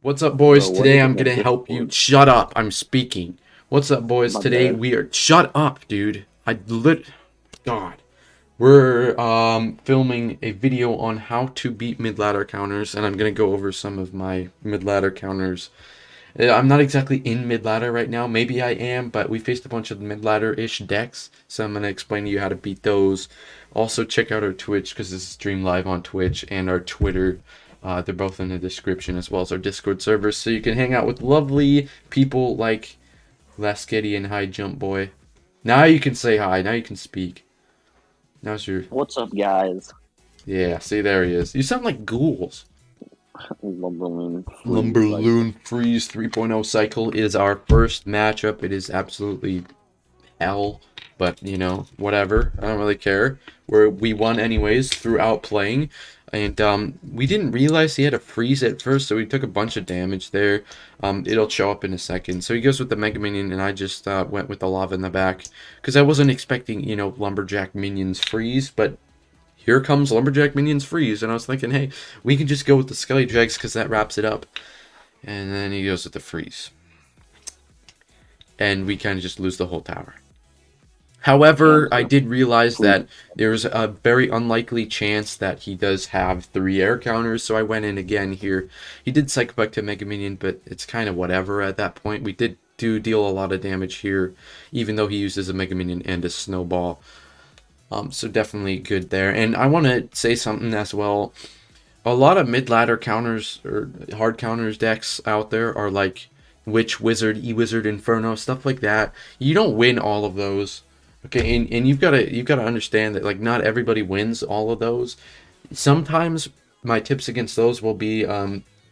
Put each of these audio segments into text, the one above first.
What's up, boys? Bro, what Today is I'm in the gonna help you. Discord? Shut up. I'm speaking. What's up, boys? My Today bad. we are. Shut up, dude. God. We're filming a video on how to beat mid-ladder counters, and I'm gonna go over some of my mid-ladder counters. I'm not exactly in mid-ladder right now. Maybe I am, but we faced a bunch of mid-ladder-ish decks, so I'm gonna explain to you how to beat those. Also, check out our Twitch because this is streamed live on Twitch, and our Twitter. They're both in the description, as well as our Discord servers, so you can hang out with lovely people like Lasketty and High Jump Boy. Now you can say hi. Now you can speak. Now's your. What's up, guys? Yeah, see, there he is. You sound like ghouls. Lumberloon freeze cycle. Lumberloon Freeze 3.0 cycle is our first matchup. It is absolutely hell, but you know, whatever. I don't really care. We won anyways throughout playing, and we didn't realize he had a freeze at first, so we took a bunch of damage there. It'll show up in a second. So he goes with the Mega Minion, and I just went with the lava in the back because I wasn't expecting, you know, Lumberjack minions freeze, but here comes Lumberjack minions freeze, and I was thinking, hey, we can just go with the Skelly Dregs because that wraps it up. And then he goes with the freeze, and we kind of just lose the whole tower. However, I did realize that there's a very unlikely chance that he does have 3 air counters, so I went in again here. He did cycle back to Mega Minion, but it's kind of whatever at that point. We did deal a lot of damage here, even though he uses a Mega Minion and a Snowball. So definitely good there. And I want to say something as well. A lot of mid-ladder counters or hard counters decks out there are like Witch, Wizard, E-Wizard, Inferno, stuff like that. You don't win all of those. Okay, and you've gotta understand that like not everybody wins all of those. Sometimes my tips against those will be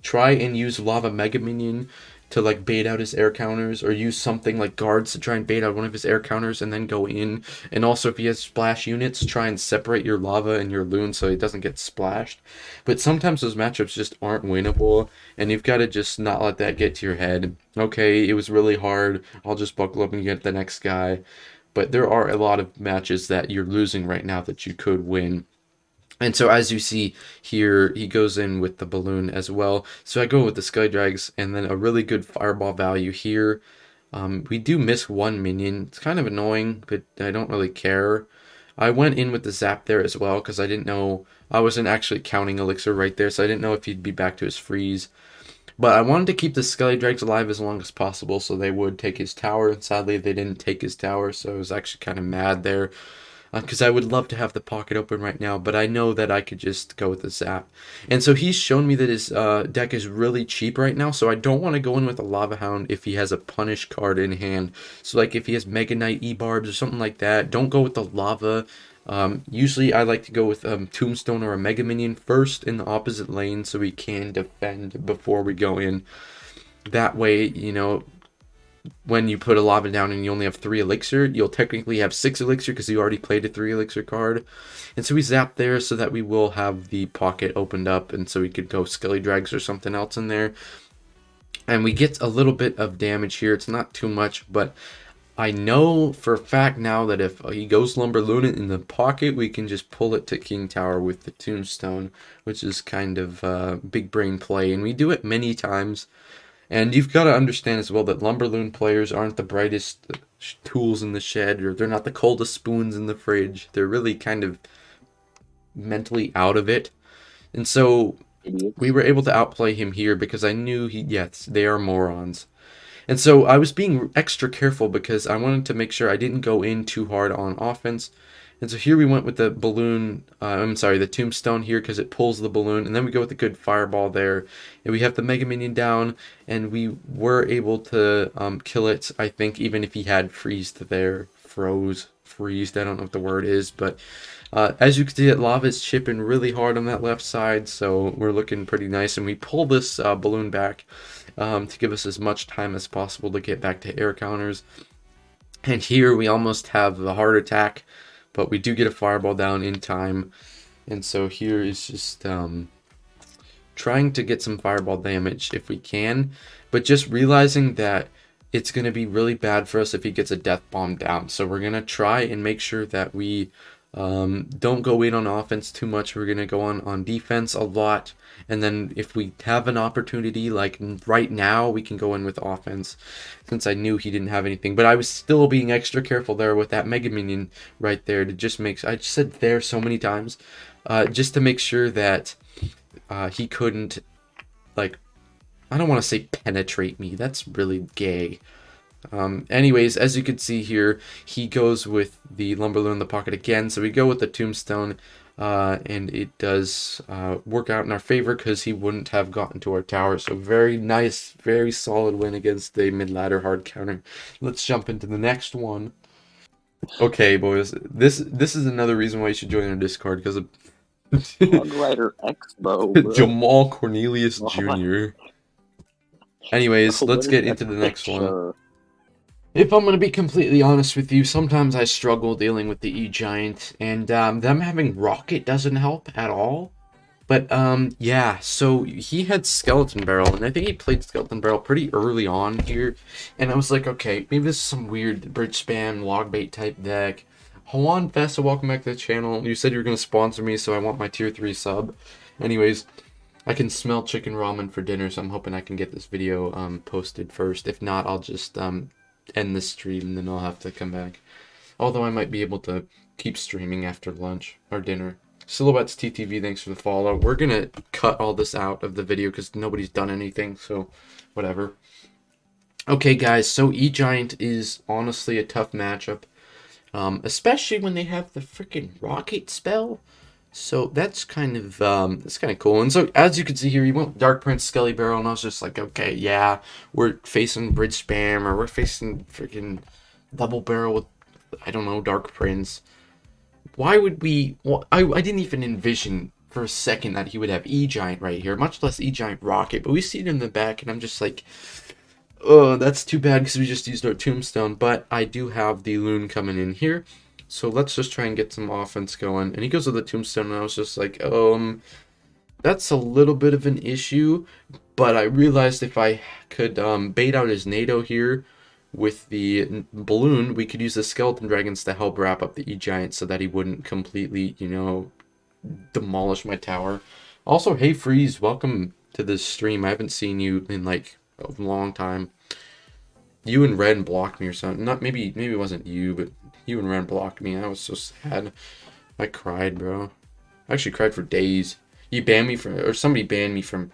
try and use Lava Mega Minion to like bait out his air counters, or use something like guards to try and bait out one of his air counters and then go in. And also if he has splash units, try and separate your lava and your loon so he doesn't get splashed. But sometimes those matchups just aren't winnable, and you've got to just not let that get to your head. Okay, it was really hard. I'll just buckle up and get the next guy. But there are a lot of matches that you're losing right now that you could win. And so as you see here, he goes in with the balloon as well. So I go with the Sky Drags and then a really good fireball value here. We do miss one minion. It's kind of annoying, but I don't really care. I went in with the zap there as well because I didn't know. I wasn't actually counting elixir right there, so I didn't know if he'd be back to his freeze. But I wanted to keep the Skelly Dregs alive as long as possible so they would take his tower. And sadly, they didn't take his tower, so I was actually kind of mad there. Because I would love to have the pocket open right now, but I know that I could just go with the zap. And so he's shown me that his deck is really cheap right now, so I don't want to go in with a Lavahound if he has a punish card in hand. So like if he has Mega Knight E-Barbs or something like that, don't go with the Lava. Usually I like to go with Tombstone or a Mega Minion first in the opposite lane so we can defend before we go in. That way, you know, when you put a lava down and you only have 3 elixir, you'll technically have 6 elixir because you already played a 3 elixir card. And so we zap there so that we will have the pocket opened up, and so we could go Skelly Drags or something else in there. And we get a little bit of damage here. It's not too much, but I know for a fact now that if he goes Lumberloon in the pocket, we can just pull it to King Tower with the Tombstone, which is kind of big brain play. And we do it many times. And you've got to understand as well that Lumberloon players aren't the brightest tools in the shed, or they're not the coldest spoons in the fridge. They're really kind of mentally out of it. And so we Idiots. were able to outplay him here because I knew yes, they are morons. And so I was being extra careful because I wanted to make sure I didn't go in too hard on offense. And so here we went with the balloon, the tombstone here because it pulls the balloon. And then we go with the good fireball there. And we have the Mega Minion down. And we were able to kill it, I think, even if he had freezed there. Freezed, I don't know what the word is. But as you can see, lava is chipping really hard on that left side. So we're looking pretty nice. And we pull this balloon back to give us as much time as possible to get back to air counters. And here we almost have the heart attack, but we do get a fireball down in time. And so here is just trying to get some fireball damage if we can, but just realizing that it's going to be really bad for us if he gets a death bomb down. So we're going to try and make sure that we Don't go in on offense too much. We're gonna go on defense a lot, and then if we have an opportunity, like right now, we can go in with offense. Since I knew he didn't have anything, but I was still being extra careful there with that Mega Minion right there to just make. I just said there so many times, just to make sure that he couldn't, like, I don't want to say penetrate me. That's really gay. Anyways, as you can see here, he goes with the Lumberloon in the pocket again. So we go with the tombstone, and it does work out in our favor because he wouldn't have gotten to our tower. So very nice, very solid win against the mid-ladder hard counter. Let's jump into the next one. Okay, boys, this is another reason why you should join our Discord because of Hog Rider Expo, bro. Jamal Cornelius Jr. Anyways, Bro, let's what get is into that the next one. picture? If I'm going to be completely honest with you, sometimes I struggle dealing with the E-Giant, and them having Rocket doesn't help at all. But, yeah, so he had Skeleton Barrel, and I think he played Skeleton Barrel pretty early on here, and I was like, okay, maybe this is some weird bridge spam, log bait type deck. Juan Festa, welcome back to the channel. You said you were going to sponsor me, so I want my tier 3 sub. Anyways, I can smell chicken ramen for dinner, so I'm hoping I can get this video posted first. If not, I'll just end the stream and then I'll have to come back. Although I might be able to keep streaming after lunch or dinner. Silhouettes TTV, thanks for the follow. We're gonna cut all this out of the video because nobody's done anything, so whatever. Okay, guys, so E-Giant is honestly a tough matchup, especially when they have the freaking Rocket spell. So that's kind of cool. And so as you can see here, he went Dark Prince Skelly Barrel, and I was just like, okay, yeah, we're facing Bridge Spam, or we're facing freaking Double Barrel with, I don't know, Dark Prince. Why would we? Well, I didn't even envision for a second that he would have E-Giant right here, much less E-Giant Rocket. But we see it in the back, and I'm just like, oh, that's too bad because we just used our Tombstone. But I do have the Loon coming in here. So let's just try and get some offense going. And he goes with the Tombstone, and I was just like, that's a little bit of an issue. But I realized if I could bait out his NATO here with the balloon, we could use the Skeleton Dragons to help wrap up the E-Giant so that he wouldn't completely, you know, demolish my tower. Also, hey Freeze, welcome to this stream. I haven't seen you in like a long time. You and Ren blocked me or something. Not maybe it wasn't you, but you and Ren blocked me. I was so sad. I cried, bro. I actually cried for days. You banned me from, or somebody banned me from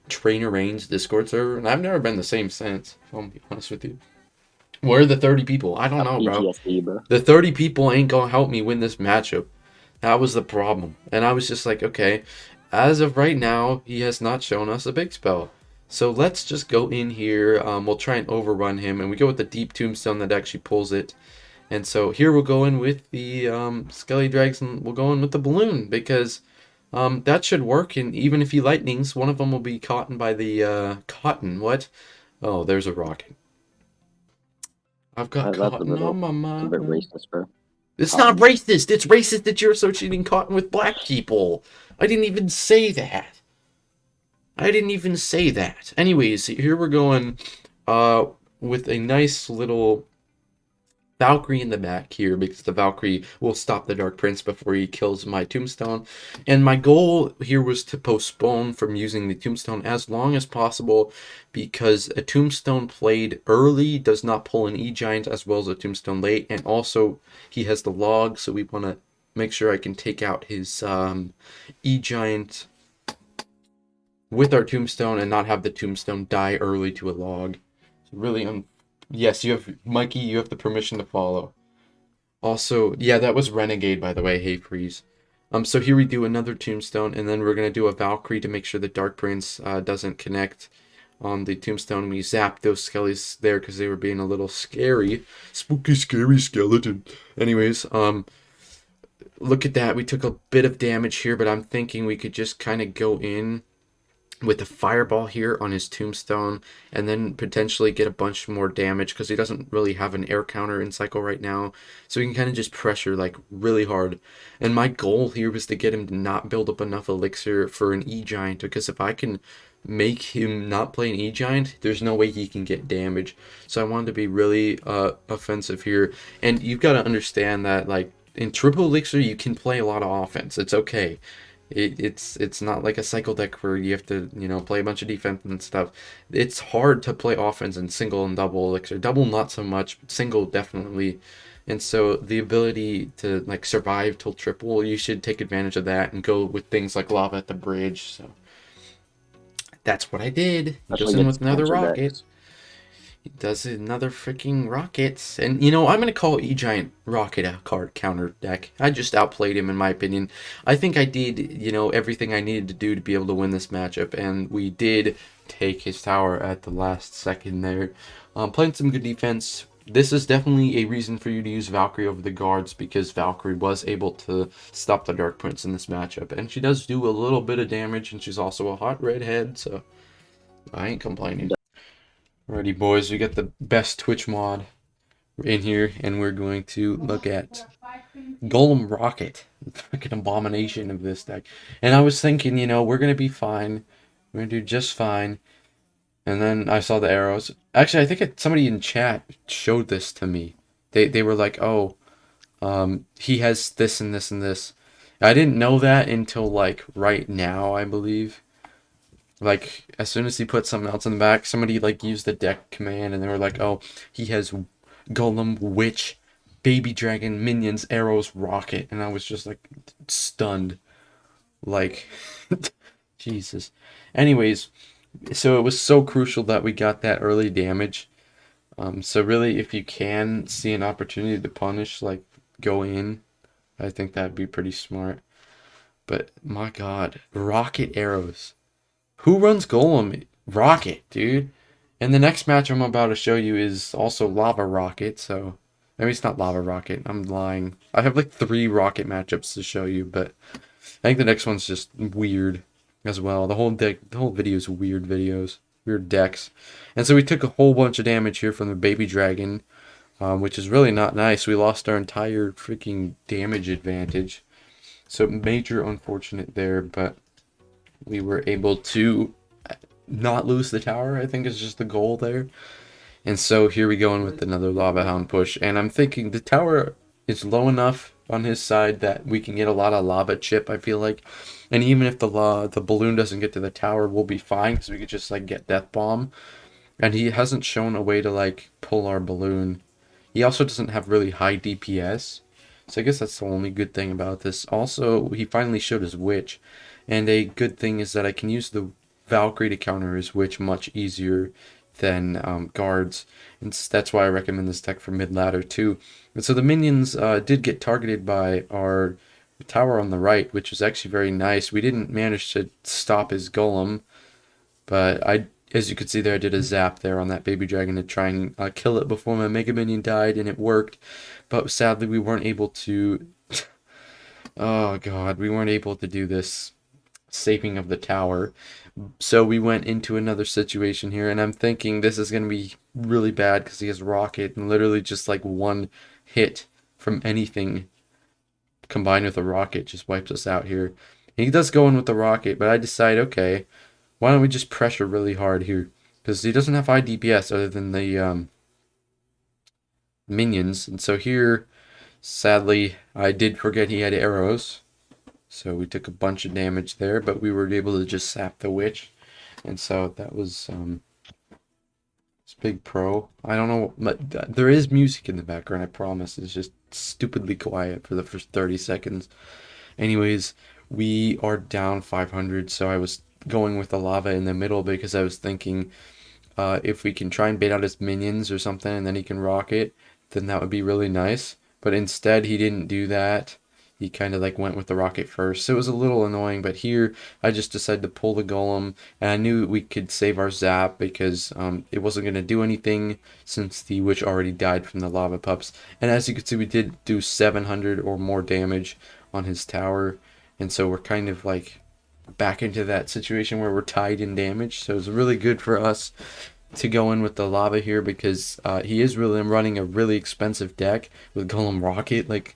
Trainer Reigns Discord server, and I've never been the same since, if I'm be honest with you. Where are the 30 people? I don't know, bro. PTSD, bro. The 30 people ain't gonna help me win this matchup. That was the problem. And I was just like, okay, as of right now, he has not shown us a big spell. So let's just go in here. We'll try and overrun him, and we go with the deep tombstone that actually pulls it. And so here we'll go in with the Skelly Drags, and we'll go in with the balloon because that should work. And even if he lightnings, one of them will be caught by the cotton. What? Oh, there's a rocket. I've got cotton on my mind. It's a bit racist, bro. It's not racist. It's racist that you're associating cotton with black people. I didn't even say that. I didn't even say that. Anyways, here we're going with a nice little Valkyrie in the back here because the Valkyrie will stop the Dark Prince before he kills my Tombstone. And my goal here was to postpone from using the Tombstone as long as possible because a Tombstone played early does not pull an E-Giant as well as a Tombstone late. And also he has the log, so we want to make sure I can take out his E-Giant with our Tombstone and not have the Tombstone die early to a log. It's really yes, you have, Mikey, you have the permission to follow. Also, yeah, that was Renegade, by the way. Hey, Freeze. So here we do another Tombstone, and then we're going to do a Valkyrie to make sure the Dark Prince doesn't connect on the Tombstone. We zapped those skellies there because they were being a little scary. Spooky, scary skeleton. Anyways, look at that. We took a bit of damage here, but I'm thinking we could just kind of go in with the fireball here on his Tombstone and then potentially get a bunch more damage because he doesn't really have an air counter in cycle right now, so we can kind of just pressure like really hard. And my goal here was to get him to not build up enough elixir for an E-Giant, because if I can make him not play an E-Giant, there's no way he can get damage. So I wanted to be really offensive here, and you've got to understand that like in triple elixir you can play a lot of offense. It's okay. It's not like a cycle deck where you have to, you know, play a bunch of defense and stuff. It's hard to play offense in single and double elixir. Double not so much, but single definitely. And so the ability to like survive till triple, you should take advantage of that and go with things like lava at the bridge. So that's what I did. Goes in with another rocket. He does another freaking rockets. And, you know, I'm going to call Egiant Rocket a card counter deck. I just outplayed him, in my opinion. I think I did, you know, everything I needed to do to be able to win this matchup. And we did take his tower at the last second there. Playing some good defense. This is definitely a reason for you to use Valkyrie over the guards, because Valkyrie was able to stop the Dark Prince in this matchup. And she does do a little bit of damage, and she's also a hot redhead, so I ain't complaining. Alrighty, boys, we got the best Twitch mod in here, and we're going to look at Golem Rocket, the freaking abomination of this deck. And I was thinking, you know, we're going to be fine. We're going to do just fine. And then I saw the arrows. Actually, I think somebody in chat showed this to me. They were like, oh, he has this and this and this. I didn't know that until, like, right now, I believe. Like, as soon as he put something else in the back, somebody, like, used the deck command, and they were like, oh, he has Golem, Witch, Baby Dragon, Minions, Arrows, Rocket. And I was just, like, stunned. Like, Jesus. Anyways, so it was so crucial that we got that early damage. So really, if you can see an opportunity to punish, like, go in, I think that'd be pretty smart. But, my God, Rocket Arrows. Who runs Golem? Rocket, dude. And the next match I'm about to show you is also Lava Rocket, so... Maybe it's not Lava Rocket, I'm lying. I have like 3 Rocket matchups to show you, but... I think the next one's just weird as well. The whole video is weird videos. Weird decks. And so we took a whole bunch of damage here from the Baby Dragon, which is really not nice. We lost our entire freaking damage advantage. So major unfortunate there, but... we were able to not lose the tower, I think is just the goal there. And so here we go in with another Lavahound push. And I'm thinking the tower is low enough on his side that we can get a lot of lava chip, I feel like. And even if the balloon doesn't get to the tower, we'll be fine, because we could just like get Death Bomb. And he hasn't shown a way to like pull our balloon. He also doesn't have really high DPS. So I guess that's the only good thing about this. Also, he finally showed his Witch. And a good thing is that I can use the Valkyrie to counter his Witch much easier than guards. And that's why I recommend this deck for mid-ladder too. And so the minions did get targeted by our tower on the right, which was actually very nice. We didn't manage to stop his golem, but as you can see there, I did a zap there on that baby dragon to try and kill it before my mega minion died, and it worked. But sadly, we weren't able to... oh god, we weren't able to do this saving of the tower. So we went into another situation here, and I'm thinking this is going to be really bad because he has rocket, and literally just like one hit from anything combined with a rocket just wipes us out here. He does go in with the rocket, but I decide, okay, why don't we just pressure really hard here? Because he doesn't have high DPS other than the minions. And so here, sadly, I did forget he had arrows. So we took a bunch of damage there, but we were able to just sap the witch. And so that was it's big pro. I don't know, but there is music in the background, I promise. It's just stupidly quiet for the first 30 seconds. Anyways, we are down 500, so I was going with the lava in the middle because I was thinking if we can try and bait out his minions or something and then he can rocket, then that would be really nice. But instead, he didn't do that. He kind of like went with the rocket first. So it was a little annoying, but here I just decided to pull the golem, and I knew we could save our zap because it wasn't going to do anything since the witch already died from the lava pups. And as you can see, we did do 700 or more damage on his tower, and so we're kind of like back into that situation where we're tied in damage. So it's really good for us to go in with the lava here because he is really running a really expensive deck with Golem Rocket, like.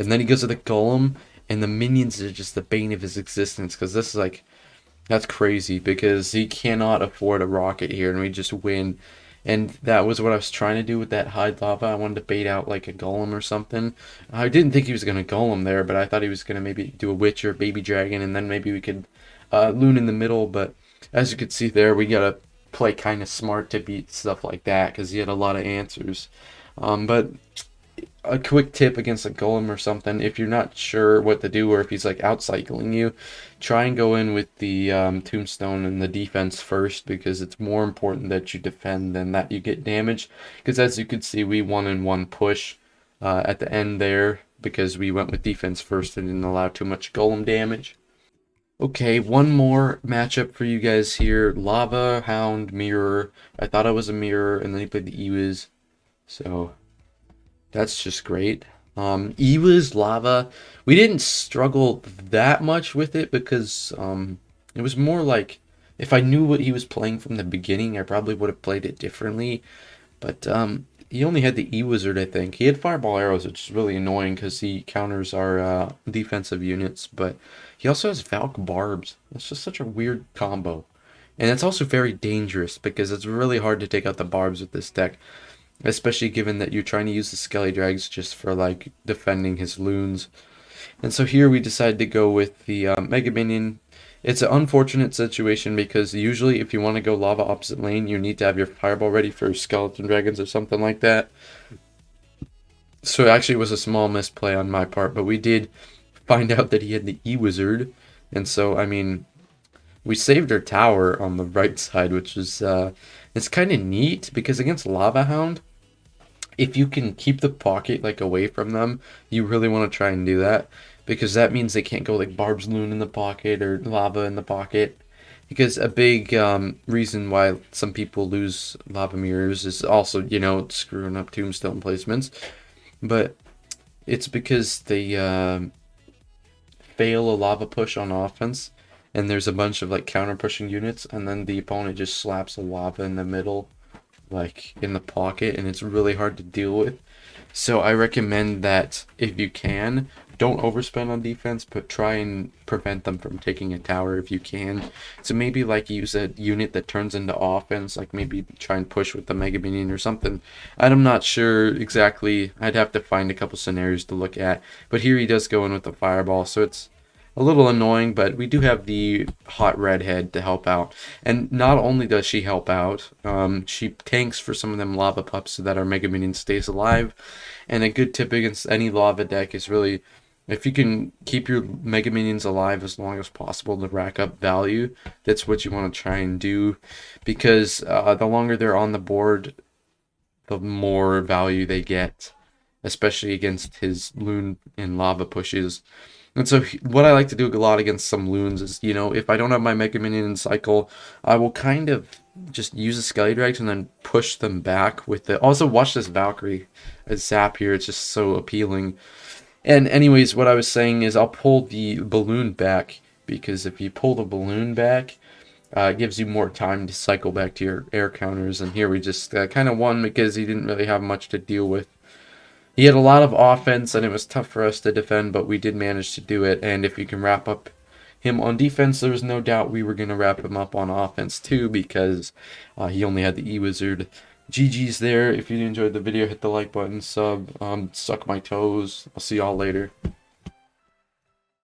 And then he goes to the golem, and the minions are just the bane of his existence, because this is like, that's crazy, because he cannot afford a rocket here, and we just win. And that was what I was trying to do with that hide lava. I wanted to bait out like a golem or something. I didn't think he was going to golem there, but I thought he was going to maybe do a witch or a baby dragon, and then maybe we could loon in the middle. But as you can see there, we got to play kind of smart to beat stuff like that because he had a lot of answers. But a quick tip against a golem or something, if you're not sure what to do or if he's like outcycling you, try and go in with the tombstone and the defense first, because it's more important that you defend than that you get damaged. Because as you can see, we won in one push at the end there because we went with defense first and didn't allow too much golem damage. Okay, one more matchup for you guys here. Lavahound mirror. I thought I was a mirror, and then he played the Ewiz. So that's just great. Ewiz lava. We didn't struggle that much with it because it was more like if I knew what he was playing from the beginning, I probably would have played it differently. But he only had the E-Wizard, I think. He had Fireball Arrows, which is really annoying because he counters our defensive units. But he also has Valk Barbs. It's just such a weird combo. And it's also very dangerous because it's really hard to take out the barbs with this deck. Especially given that you're trying to use the Skelly Drags just for like defending his loons. And so here we decided to go with the Mega Minion. It's an unfortunate situation because usually if you want to go lava opposite lane, you need to have your fireball ready for skeleton dragons or something like that. So it actually was a small misplay on my part, but we did find out that he had the E-Wizard. And so, I mean, we saved our tower on the right side, which is it's kind of neat because against Lavahound, if you can keep the pocket like away from them, you really want to try and do that, because that means they can't go like Barb's Loon in the pocket or Lava in the pocket. Because a big reason why some people lose Lava Mirrors is also, you know, screwing up tombstone placements. But it's because they fail a lava push on offense, and there's a bunch of like counter pushing units, and then the opponent just slaps a lava in the middle, like in the pocket, and it's really hard to deal with. So I recommend that if you can, don't overspend on defense, but try and prevent them from taking a tower if you can. So maybe like use a unit that turns into offense, like maybe try and push with the Mega Minion or something. I'm not sure exactly. I'd have to find a couple scenarios to look at. But here he does go in with the Fireball, so it's a little annoying, but we do have the hot redhead to help out. And not only does she help out, she tanks for some of them lava pups so that our Mega Minion stays alive. And a good tip against any lava deck is really, if you can keep your Mega Minions alive as long as possible to rack up value, that's what you want to try and do. Because the longer they're on the board, the more value they get, especially against his loon and lava pushes. And so what I like to do a lot against some loons is, you know, if I don't have my Mega Minion in cycle, I will kind of just use the Skelly Drags and then push them back with the... Also, watch this Valkyrie zap here. It's just so appealing. And anyways, what I was saying is I'll pull the balloon back, because if you pull the balloon back, it gives you more time to cycle back to your air counters. And here we just kind of won because he didn't really have much to deal with. He had a lot of offense, and it was tough for us to defend, but we did manage to do it. And if you can wrap up him on defense, there's no doubt we were going to wrap him up on offense too, because he only had the E-Wizard. GG's there. If you enjoyed the video, hit the like button, sub, suck my toes. I'll see y'all later.